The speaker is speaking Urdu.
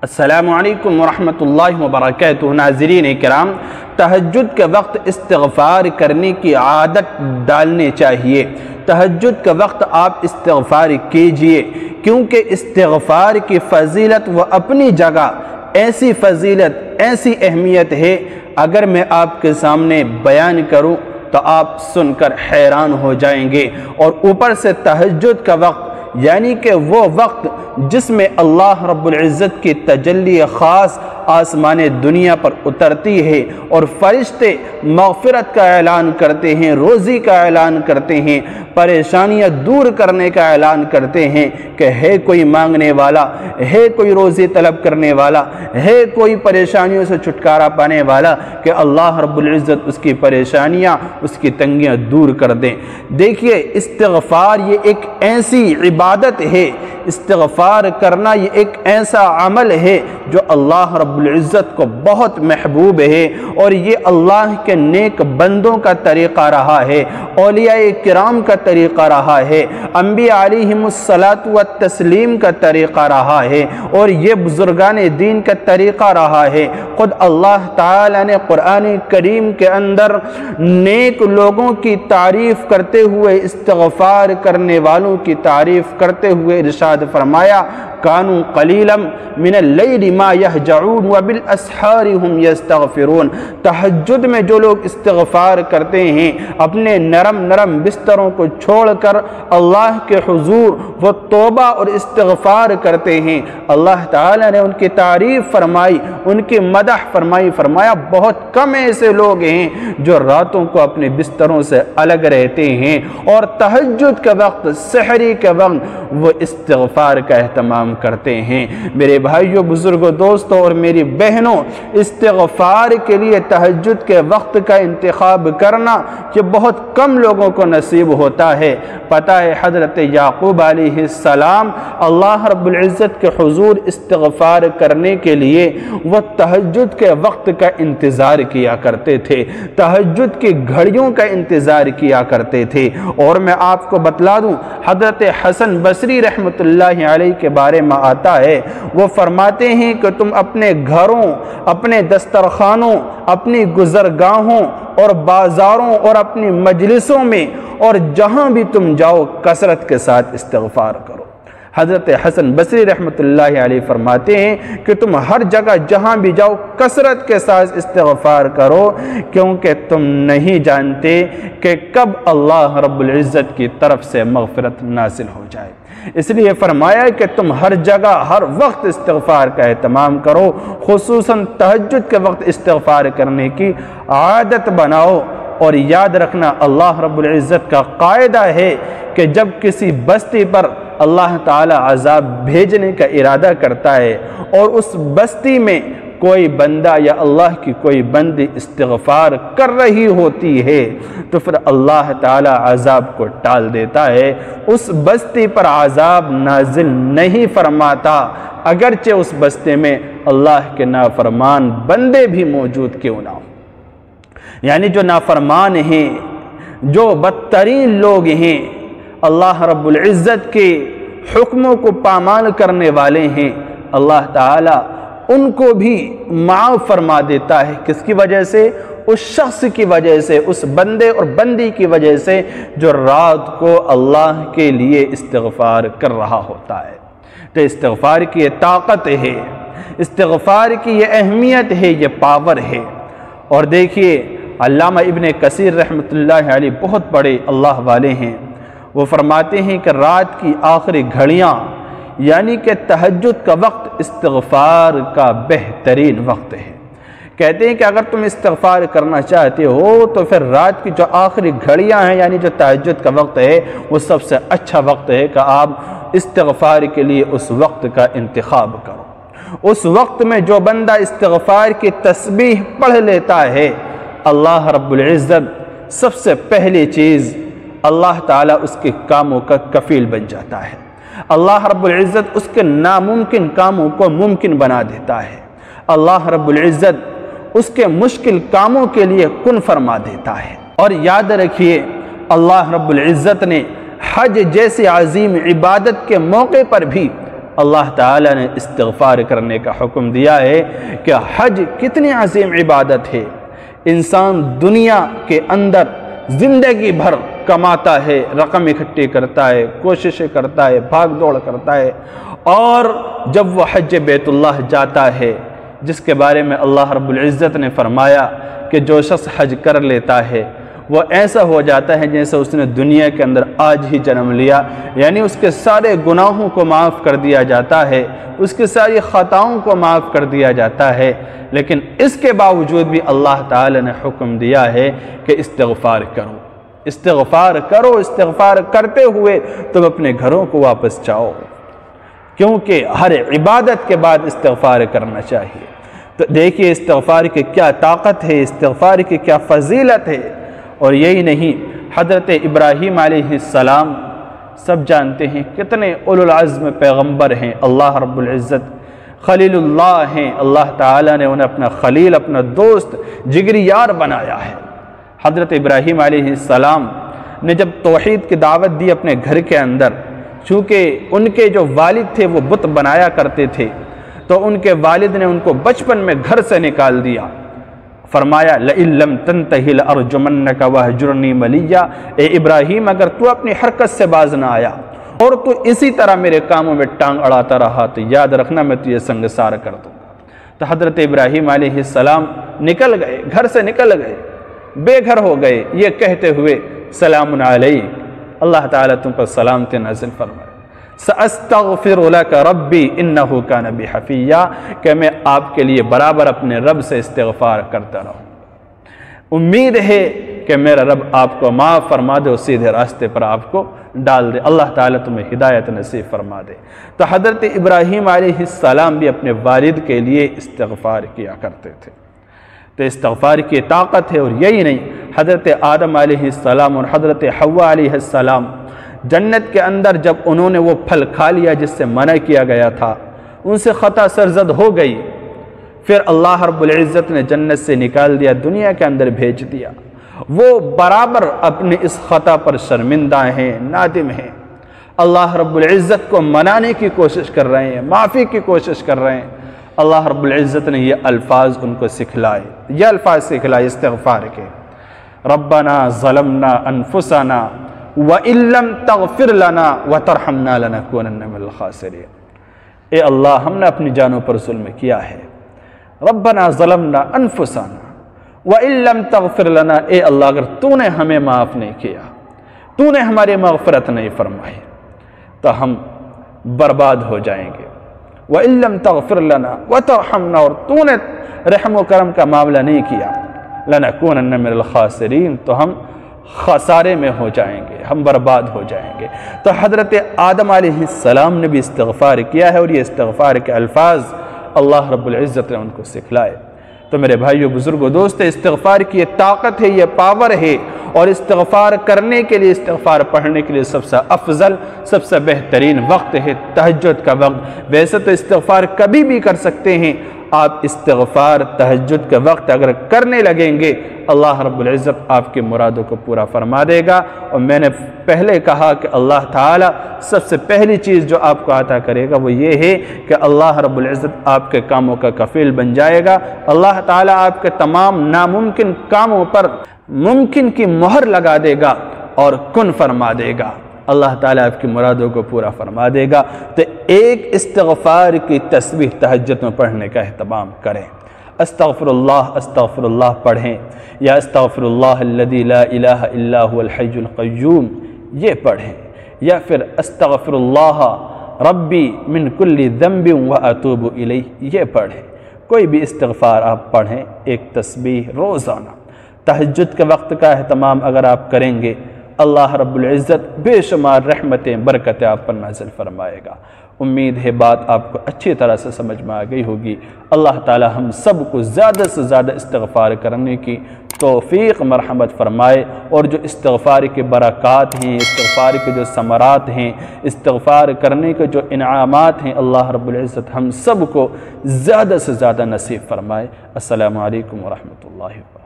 السلام علیکم ورحمۃ اللہ وبرکاتہ۔ ناظرین کرام، تہجد کے وقت استغفار کرنے کی عادت ڈالنے چاہیے۔ تہجد کے وقت آپ استغفار کیجئے، کیونکہ استغفار کی فضیلت وہ اپنی جگہ ایسی فضیلت، ایسی اہمیت ہے، اگر میں آپ کے سامنے بیان کروں تو آپ سن کر حیران ہو جائیں گے۔ اور اوپر سے تہجد کا وقت یعنی کہ وہ وقت جس میں اللہ رب العزت کی تجلی خاص آسمان دنیا پر اترتی ہے اور فرشتے مغفرت کا اعلان کرتے ہیں، روزی کا اعلان کرتے ہیں، پریشانیاں دور کرنے کا اعلان کرتے ہیں کہ ہے کوئی مانگنے والا، ہے کوئی روزی طلب کرنے والا، ہے کوئی پریشانیوں سے چھٹکارا پانے والا، کہ اللہ رب العزت اس کی پریشانیاں، اس کی تنگیاں دور کر دیں۔ دیکھیے، استغفار یہ ایک ایسی عبادت ہے، استغفار کرنا یہ ایک ایسا عمل ہے جو اللہ رب العزت کو بہت محبوب ہے، اور یہ اللہ کے نیک بندوں کا طریقہ رہا ہے، اولیاء کرام کا طریقہ رہا ہے، انبیاء علیہم الصلاۃ والتسلیم کا طریقہ رہا ہے، اور یہ بزرگان دین کا طریقہ رہا ہے۔ خود اللہ تعالی نے قرآن کریم کے اندر نیک لوگوں کی تعریف کرتے ہوئے، استغفار کرنے والوں کی تعریف کرتے ہوئے ارشاد فرمایا، کانوا قلیلا من اللیل ما یہجعون وبالاسحار ہم یستغفرون۔ تہجد میں جو لوگ استغفار کرتے ہیں، اپنے نرم نرم بستروں کو چھوڑ کر اللہ کے حضور وہ توبہ اور استغفار کرتے ہیں، اللہ تعالی نے ان کی تعریف فرمائی، ان کی مدح فرمائی، فرمایا بہت کم ایسے لوگ ہیں جو راتوں کو اپنے بستروں سے الگ رہتے ہیں، اور تہجد کے وقت، سحری کے وقت وہ استغفار کا اہتمام کرتے ہیں۔ میرے بھائیوں، بزرگوں، دوستوں اور میری بہنوں، استغفار کے لیے تہجد کے وقت کا انتخاب کرنا یہ بہت کم لوگوں کو نصیب ہوتا ہے۔ پتہ ہے، حضرت یعقوب علیہ السلام اللہ رب العزت کے حضور استغفار کرنے کے لیے وہ تہجد کے وقت کا انتظار کیا کرتے تھے، تہجد کی گھڑیوں کا انتظار کیا کرتے تھے۔ اور میں آپ کو بتلا دوں، حضرت حسن بصری رحمۃ اللہ علیہ کے بارے میں آتا ہے، وہ فرماتے ہیں کہ تم اپنے گھروں، اپنے دسترخوانوں، اپنی گزرگاہوں اور بازاروں اور اپنی مجلسوں میں اور جہاں بھی تم جاؤ کثرت کے ساتھ استغفار کرو۔ حضرت حسن بصری رحمۃ اللہ علیہ فرماتے ہیں کہ تم ہر جگہ جہاں بھی جاؤ کثرت کے ساتھ استغفار کرو، کیونکہ تم نہیں جانتے کہ کب اللہ رب العزت کی طرف سے مغفرت نازل ہو جائے۔ اس لیے فرمایا کہ تم ہر جگہ ہر وقت استغفار کا اہتمام کرو، خصوصاً تہجد کے وقت استغفار کرنے کی عادت بناؤ۔ اور یاد رکھنا، اللہ رب العزت کا قاعدہ ہے کہ جب کسی بستی پر اللہ تعالی عذاب بھیجنے کا ارادہ کرتا ہے اور اس بستی میں کوئی بندہ یا اللہ کی کوئی بندی استغفار کر رہی ہوتی ہے، تو پھر اللہ تعالی عذاب کو ٹال دیتا ہے، اس بستی پر عذاب نازل نہیں فرماتا، اگرچہ اس بستی میں اللہ کے نافرمان بندے بھی موجود کیوں نہ ہوں۔ یعنی جو نافرمان ہیں، جو بدترین لوگ ہیں، اللہ رب العزت کے حکموں کو پامال کرنے والے ہیں، اللہ تعالی ان کو بھی معاف فرما دیتا ہے۔ کس کی وجہ سے؟ اس شخص کی وجہ سے، اس بندے اور بندی کی وجہ سے جو رات کو اللہ کے لیے استغفار کر رہا ہوتا ہے۔ تو استغفار کی یہ طاقت ہے، استغفار کی یہ اہمیت ہے، یہ پاور ہے۔ اور دیکھیے، علامہ ابن کثیر رحمۃ اللہ علیہ بہت بڑے اللہ والے ہیں، وہ فرماتے ہیں کہ رات کی آخری گھڑیاں یعنی کہ تہجد کا وقت استغفار کا بہترین وقت ہے۔ کہتے ہیں کہ اگر تم استغفار کرنا چاہتے ہو تو پھر رات کی جو آخری گھڑیاں ہیں یعنی جو تہجد کا وقت ہے، وہ سب سے اچھا وقت ہے کہ آپ استغفار کے لیے اس وقت کا انتخاب کرو۔ اس وقت میں جو بندہ استغفار کی تسبیح پڑھ لیتا ہے، اللہ رب العزت سب سے پہلی چیز اللہ تعالیٰ اس کے کاموں کا کفیل بن جاتا ہے۔ اللہ رب العزت اس کے ناممکن کاموں کو ممکن بنا دیتا ہے۔ اللہ رب العزت اس کے مشکل کاموں کے لیے کن فرما دیتا ہے۔ اور یاد رکھیے، اللہ رب العزت نے حج جیسی عظیم عبادت کے موقع پر بھی اللہ تعالیٰ نے استغفار کرنے کا حکم دیا ہے کہ حج کتنی عظیم عبادت ہے۔ انسان دنیا کے اندر زندگی بھر کماتا ہے، رقم اکٹھی کرتا ہے، کوششیں کرتا ہے، بھاگ دوڑ کرتا ہے، اور جب وہ حج بیت اللہ جاتا ہے، جس کے بارے میں اللہ رب العزت نے فرمایا کہ جو شخص حج کر لیتا ہے وہ ایسا ہو جاتا ہے جیسے اس نے دنیا کے اندر آج ہی جنم لیا، یعنی اس کے سارے گناہوں کو معاف کر دیا جاتا ہے، اس کی ساری خطاؤں کو معاف کر دیا جاتا ہے۔ لیکن اس کے باوجود بھی اللہ تعالی نے حکم دیا ہے کہ استغفار کرو، استغفار کرو، استغفار کرتے ہوئے تم اپنے گھروں کو واپس جاؤ، کیونکہ ہر عبادت کے بعد استغفار کرنا چاہیے۔ تو دیکھیے استغفار کی کیا طاقت ہے، استغفار کی کیا فضیلت ہے۔ اور یہی نہیں، حضرت ابراہیم علیہ السلام سب جانتے ہیں کتنے اولو العزم پیغمبر ہیں، اللہ رب العزت خلیل اللہ ہیں، اللہ تعالیٰ نے انہیں اپنا خلیل، اپنا دوست، جگری یار بنایا ہے۔ حضرت ابراہیم علیہ السلام نے جب توحید کی دعوت دی اپنے گھر کے اندر، چونکہ ان کے جو والد تھے وہ بت بنایا کرتے تھے، تو ان کے والد نے ان کو بچپن میں گھر سے نکال دیا، فرمایا لَإِن لَّمْ تَنْتَهِ لَأَرْجُمَنَّكَ وَاهْجُرْنِي مَلِيًّا، اے ابراہیم اگر تو اپنی حرکت سے باز نہ آیا اور تو اسی طرح میرے کاموں میں ٹانگ اڑاتا رہا تو یاد رکھنا میں تجھے سنگسار کر دوں گا۔ تو حضرت ابراہیم علیہ السلام نکل گئے، گھر سے نکل گئے، بے گھر ہو گئے، یہ کہتے ہوئے سلام علیک، اللہ تعالیٰ تم پر سلامتی نازل فرمائے، سأستغفر لك ربی انہ کان بی حفیہ، کہ میں آپ کے لیے برابر اپنے رب سے استغفار کرتا رہوں، امید ہے کہ میرا رب آپ کو معاف فرما دے اور سیدھے راستے پر آپ کو ڈال دے، اللہ تعالیٰ تمہیں ہدایت نصیب فرما دے۔ تو حضرت ابراہیم علیہ السلام بھی اپنے والد کے لیے استغفار کیا کرتے تھے۔ تو استغفار کی طاقت ہے، اور یہی نہیں، حضرت آدم علیہ السلام اور حضرت حوا علیہ السلام جنت کے اندر جب انہوں نے وہ پھل کھا لیا جس سے منع کیا گیا تھا، ان سے خطا سرزد ہو گئی، پھر اللہ رب العزت نے جنت سے نکال دیا، دنیا کے اندر بھیج دیا، وہ برابر اپنے اس خطا پر شرمندہ ہیں، نادم ہیں، اللہ رب العزت کو منانے کی کوشش کر رہے ہیں، معافی کی کوشش کر رہے ہیں۔ اللہ رب العزت نے یہ الفاظ ان کو سکھلائے، یہ الفاظ سکھلائے استغفار کے، ربنا ظلمنا انفسنا وَإِن لَّمْ تَغْفِرْ لَنَا وَتَرْحَمْنَا لَنَكُونَنَّ مِنَ الْخَاسِرِينَ، اے اللہ ہم نے اپنی جانوں پر ظلم کیا ہے، ربنا ظلمنا انفسنا وَإِن لَّمْ تَغْفِرْ لَنَا، اے اللہ اگر تو نے ہمیں معاف نہیں کیا، تو نے ہماری مغفرت نہیں فرمائی تو ہم برباد ہو جائیں گے، وَإِن لَّمْ تَغْفِرْ لَنَا وَتَرْحَمْنَا، اور تو نے رحم و کرم کا معاملہ نہیں کیا، لَنَكُونَنَّ مِنَ الْخَاسِرِينَ، تو ہم خسارے میں ہو جائیں گے، ہم برباد ہو جائیں گے۔ تو حضرت آدم علیہ السلام نے بھی استغفار کیا ہے، اور یہ استغفار کے الفاظ اللہ رب العزت نے ان کو سکھلائے۔ تو میرے بھائیو، بزرگو، دوست، استغفار کی یہ طاقت ہے، یہ پاور ہے، اور استغفار کرنے کے لیے، استغفار پڑھنے کے لیے سب سے افضل، سب سے بہترین وقت ہے تہجد کا وقت۔ ویسے تو استغفار کبھی بھی کر سکتے ہیں، آپ استغفار تہجد کے وقت اگر کرنے لگیں گے، اللہ رب العزت آپ کی مرادوں کو پورا فرما دے گا۔ اور میں نے پہلے کہا کہ اللہ تعالیٰ سب سے پہلی چیز جو آپ کو عطا کرے گا وہ یہ ہے کہ اللہ رب العزت آپ کے کاموں کا کفیل بن جائے گا، اللہ تعالیٰ آپ کے تمام ناممکن کاموں پر ممکن کی مہر لگا دے گا اور کن فرما دے گا، اللہ تعالیٰ آپ کی مرادوں کو پورا فرما دے گا۔ تو ایک استغفار کی تسبیح تہجد میں پڑھنے کا اہتمام کریں، استغفر اللہ پڑھیں، یا استغفر اللہ الذی لا الہ الا هو الحی القیوم یہ پڑھیں، یا پھر استغفر اللہ ربی من کل ذنب واتوب الیہ یہ پڑھیں۔ کوئی بھی استغفار آپ پڑھیں، ایک تسبیح روزانہ تہجد کے وقت کا اہتمام اگر آپ کریں گے، اللہ رب العزت بے شمار رحمتیں، برکتیں آپ پر نازل فرمائے گا۔ امید ہے بات آپ کو اچھی طرح سے سمجھ میں آ گئی ہوگی۔ اللہ تعالی ہم سب کو زیادہ سے زیادہ استغفار کرنے کی توفیق مرحمت فرمائے، اور جو استغفار کے برکات ہیں، استغفار کے جو ثمرات ہیں، استغفار کرنے کے جو انعامات ہیں، اللہ رب العزت ہم سب کو زیادہ سے زیادہ نصیب فرمائے۔ السلام علیکم ورحمۃ اللہ وبرکاتہ۔